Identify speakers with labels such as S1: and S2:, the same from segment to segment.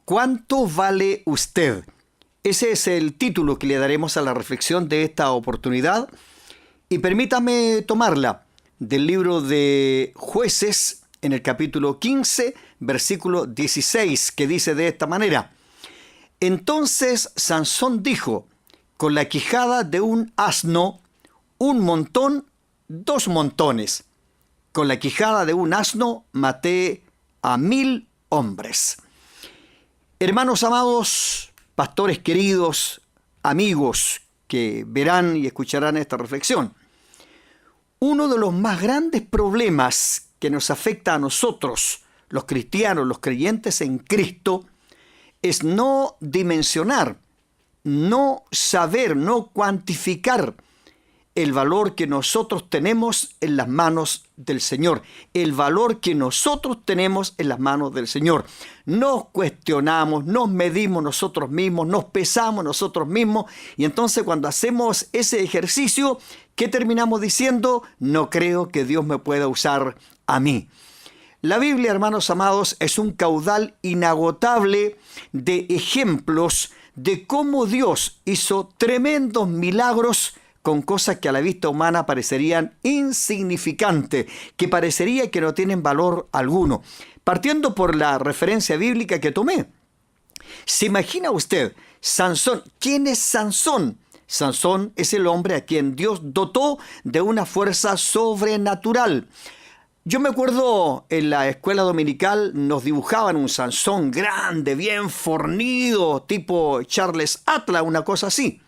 S1: ¿Cuánto vale usted? Ese es el título que le daremos a la reflexión de esta oportunidad. Y permítame tomarla del libro de Jueces en el capítulo 15, versículo 16, que dice de esta manera: Entonces Sansón dijo, con la quijada de un asno, un montón, 2 montones. Con la quijada de un asno maté a 1000 hombres. Hermanos amados, pastores queridos, amigos que verán y escucharán esta reflexión, uno de los más grandes problemas que nos afecta a nosotros, los cristianos, los creyentes en Cristo, es no dimensionar, no saber, no cuantificar el valor que nosotros tenemos en las manos del Señor. El valor que nosotros tenemos en las manos del Señor. Nos cuestionamos, nos medimos nosotros mismos, nos pesamos nosotros mismos, y entonces cuando hacemos ese ejercicio, ¿qué terminamos diciendo? No creo que Dios me pueda usar a mí. La Biblia, hermanos amados, es un caudal inagotable de ejemplos de cómo Dios hizo tremendos milagros con cosas que a la vista humana parecerían insignificantes, que parecería que no tienen valor alguno. Partiendo por la referencia bíblica que tomé, ¿se imagina usted Sansón? ¿Quién es Sansón? Sansón es el hombre a quien Dios dotó de una fuerza sobrenatural. Yo me acuerdo en la escuela dominical nos dibujaban un Sansón grande, bien fornido, tipo Charles Atlas, una cosa así.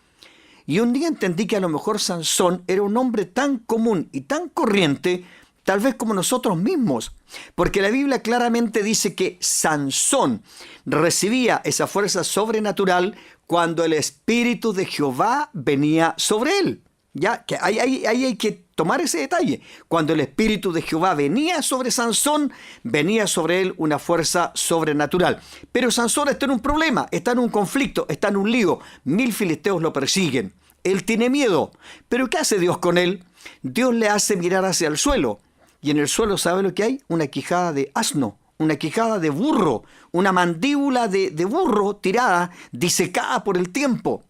S1: Y un día entendí que a lo mejor Sansón era un hombre tan común y tan corriente, tal vez como nosotros mismos. Porque la Biblia claramente dice que Sansón recibía esa fuerza sobrenatural cuando el Espíritu de Jehová venía sobre él. Ya, que ahí hay que tomar ese detalle. Cuando el Espíritu de Jehová venía sobre Sansón, venía sobre él una fuerza sobrenatural. Pero Sansón está en un problema, está en un conflicto, está en un lío. 1000 filisteos lo persiguen. Él tiene miedo. ¿Pero qué hace Dios con él? Dios le hace mirar hacia el suelo. Y en el suelo, ¿sabe lo que hay? Una quijada de asno, una quijada de burro, una mandíbula de burro tirada, disecada por el tiempo.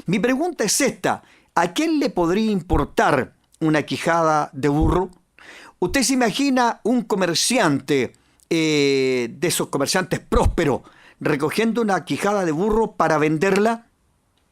S1: Mi pregunta es esta: ¿a quién le podría importar una quijada de burro? ¿Usted se imagina un comerciante de esos comerciantes prósperos recogiendo una quijada de burro para venderla?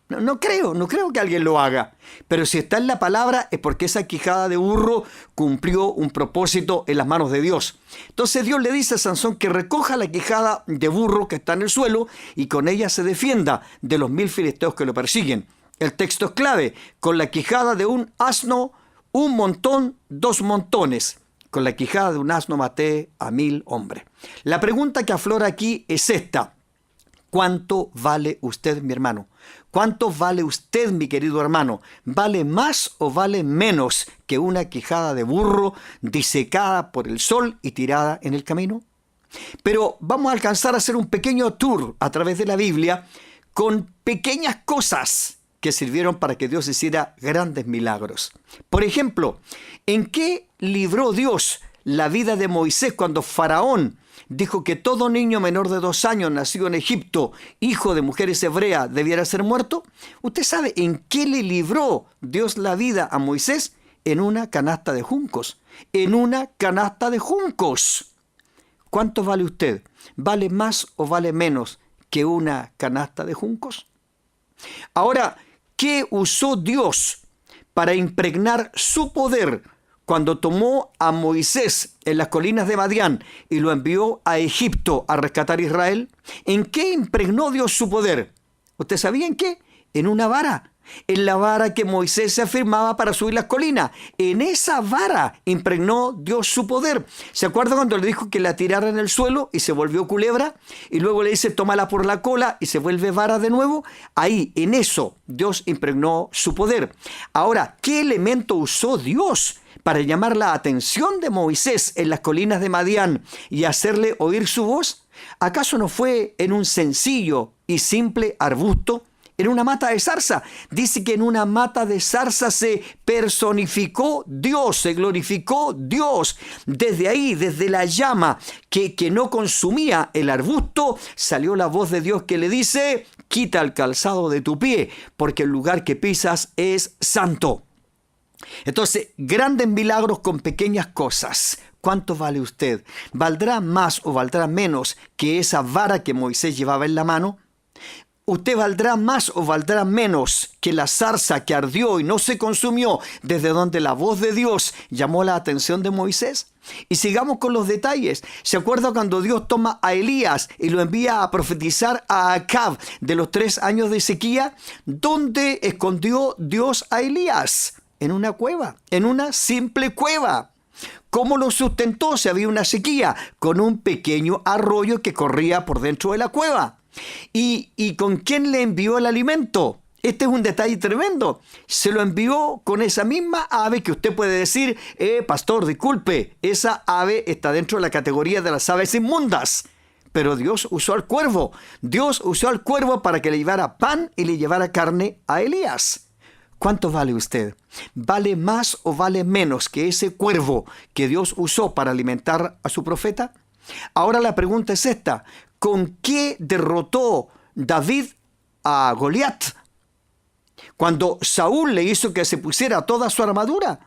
S1: No creo que alguien lo haga. Pero si está en la palabra es porque esa quijada de burro cumplió un propósito en las manos de Dios. Entonces Dios le dice a Sansón que recoja la quijada de burro que está en el suelo y con ella se defienda de los 1000 filisteos que lo persiguen. El texto es clave: con la quijada de un asno, un montón, 2 montones. Con la quijada de un asno maté a 1000 hombres. La pregunta que aflora aquí es esta: ¿cuánto vale usted, mi hermano? ¿Cuánto vale usted, mi querido hermano? ¿Vale más o vale menos que una quijada de burro disecada por el sol y tirada en el camino? Pero vamos a alcanzar a hacer un pequeño tour a través de la Biblia con pequeñas cosas que sirvieron para que Dios hiciera grandes milagros. Por ejemplo, ¿en qué libró Dios la vida de Moisés cuando Faraón dijo que todo niño menor de 2 años nacido en Egipto, hijo de mujeres hebreas, debiera ser muerto? ¿Usted sabe en qué le libró Dios la vida a Moisés? En una canasta de juncos. En una canasta de juncos. ¿Cuánto vale usted? ¿Vale más o vale menos que una canasta de juncos? Ahora, ¿qué usó Dios para impregnar su poder cuando tomó a Moisés en las colinas de Madián y lo envió a Egipto a rescatar a Israel? ¿En qué impregnó Dios su poder? ¿Usted sabía en qué? En una vara. En la vara que Moisés se afirmaba para subir las colinas. En esa vara impregnó Dios su poder. ¿Se acuerda cuando le dijo que la tirara en el suelo y se volvió culebra? Y luego le dice, tómala por la cola y se vuelve vara de nuevo. Ahí, en eso, Dios impregnó su poder. Ahora, ¿qué elemento usó Dios para llamar la atención de Moisés en las colinas de Madián y hacerle oír su voz? ¿Acaso no fue en un sencillo y simple arbusto? En una mata de zarza. Dice que en una mata de zarza se personificó Dios, se glorificó Dios. Desde ahí, desde la llama que no consumía el arbusto, salió la voz de Dios que le dice: quita el calzado de tu pie, porque el lugar que pisas es santo. Entonces, grandes milagros con pequeñas cosas. ¿Cuánto vale usted? ¿Valdrá más o valdrá menos que esa vara que Moisés llevaba en la mano? ¿Usted valdrá más o valdrá menos que la zarza que ardió y no se consumió, desde donde la voz de Dios llamó la atención de Moisés? Y sigamos con los detalles. ¿Se acuerda cuando Dios toma a Elías y lo envía a profetizar a Acab de los 3 años de sequía? ¿Dónde escondió Dios a Elías? En una cueva, en una simple cueva. ¿Cómo lo sustentó si había una sequía? Con un pequeño arroyo que corría por dentro de la cueva. ¿Y con quién le envió el alimento? Este es un detalle tremendo. Se lo envió con esa misma ave que usted puede decir: pastor, disculpe, esa ave está dentro de la categoría de las aves inmundas. Pero Dios usó al cuervo. Dios usó al cuervo para que le llevara pan y le llevara carne a Elías. ¿Cuánto vale usted? ¿Vale más o vale menos que ese cuervo que Dios usó para alimentar a su profeta? Ahora la pregunta es esta: ¿con qué derrotó David a Goliat? Cuando Saúl le hizo que se pusiera toda su armadura.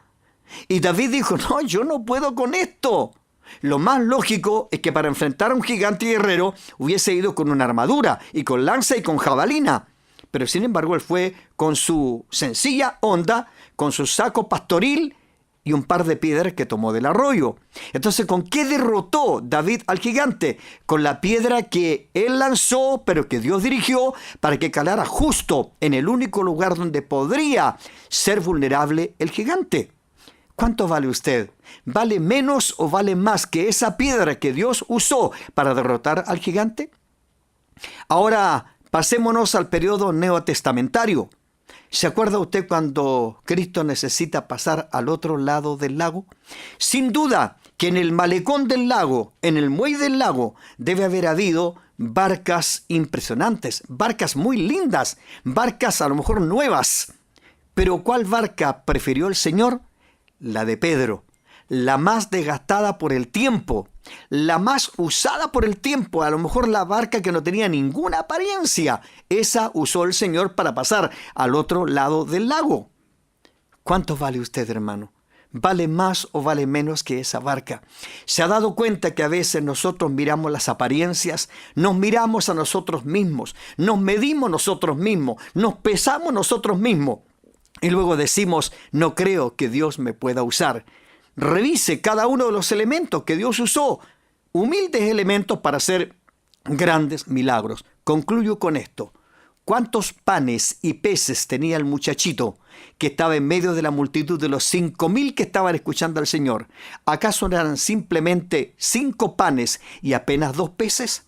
S1: Y David dijo: no, yo no puedo con esto. Lo más lógico es que para enfrentar a un gigante guerrero hubiese ido con una armadura y con lanza y con jabalina. Pero sin embargo él fue con su sencilla honda, con su saco pastoril y un par de piedras que tomó del arroyo. Entonces, ¿con qué derrotó David al gigante? Con la piedra que él lanzó, pero que Dios dirigió para que calara justo en el único lugar donde podría ser vulnerable el gigante. ¿Cuánto vale usted? ¿Vale menos o vale más que esa piedra que Dios usó para derrotar al gigante? Ahora, pasémonos al periodo neotestamentario. ¿Se acuerda usted cuando Cristo necesita pasar al otro lado del lago? Sin duda que en el malecón del lago, en el muelle del lago, debe haber habido barcas impresionantes, barcas muy lindas, barcas a lo mejor nuevas. Pero ¿cuál barca prefirió el Señor? La de Pedro, la más desgastada por el tiempo, la más usada por el tiempo, a lo mejor la barca que no tenía ninguna apariencia. Esa usó el Señor para pasar al otro lado del lago. ¿Cuánto vale usted, hermano? ¿Vale más o vale menos que esa barca? ¿Se ha dado cuenta que a veces nosotros miramos las apariencias, nos miramos a nosotros mismos, nos medimos nosotros mismos, nos pesamos nosotros mismos y luego decimos: no creo que Dios me pueda usar? Revise cada uno de los elementos que Dios usó, humildes elementos para hacer grandes milagros. Concluyo con esto. ¿Cuántos panes y peces tenía el muchachito que estaba en medio de la multitud de los 5,000 que estaban escuchando al Señor? ¿Acaso eran simplemente 5 panes y apenas 2 peces?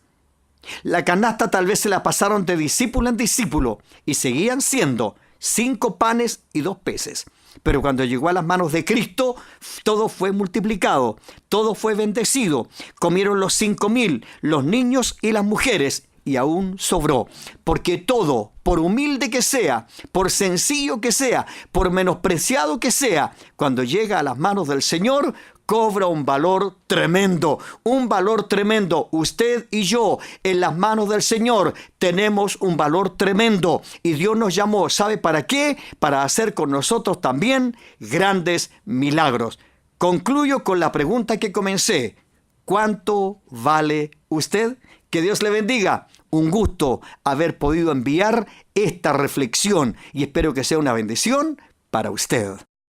S1: La canasta tal vez se la pasaron de discípulo en discípulo y seguían siendo 5 panes y 2 peces. Pero cuando llegó a las manos de Cristo, todo fue multiplicado, todo fue bendecido. Comieron los 5,000, los niños y las mujeres, y aún sobró. Porque todo, por humilde que sea, por sencillo que sea, por menospreciado que sea, cuando llega a las manos del Señor, cobra un valor tremendo, un valor tremendo. Usted y yo, en las manos del Señor, tenemos un valor tremendo. Y Dios nos llamó, ¿sabe para qué? Para hacer con nosotros también grandes milagros. Concluyo con la pregunta que comencé. ¿Cuánto vale usted? Que Dios le bendiga. Un gusto haber podido enviar esta reflexión y espero que sea una bendición para usted.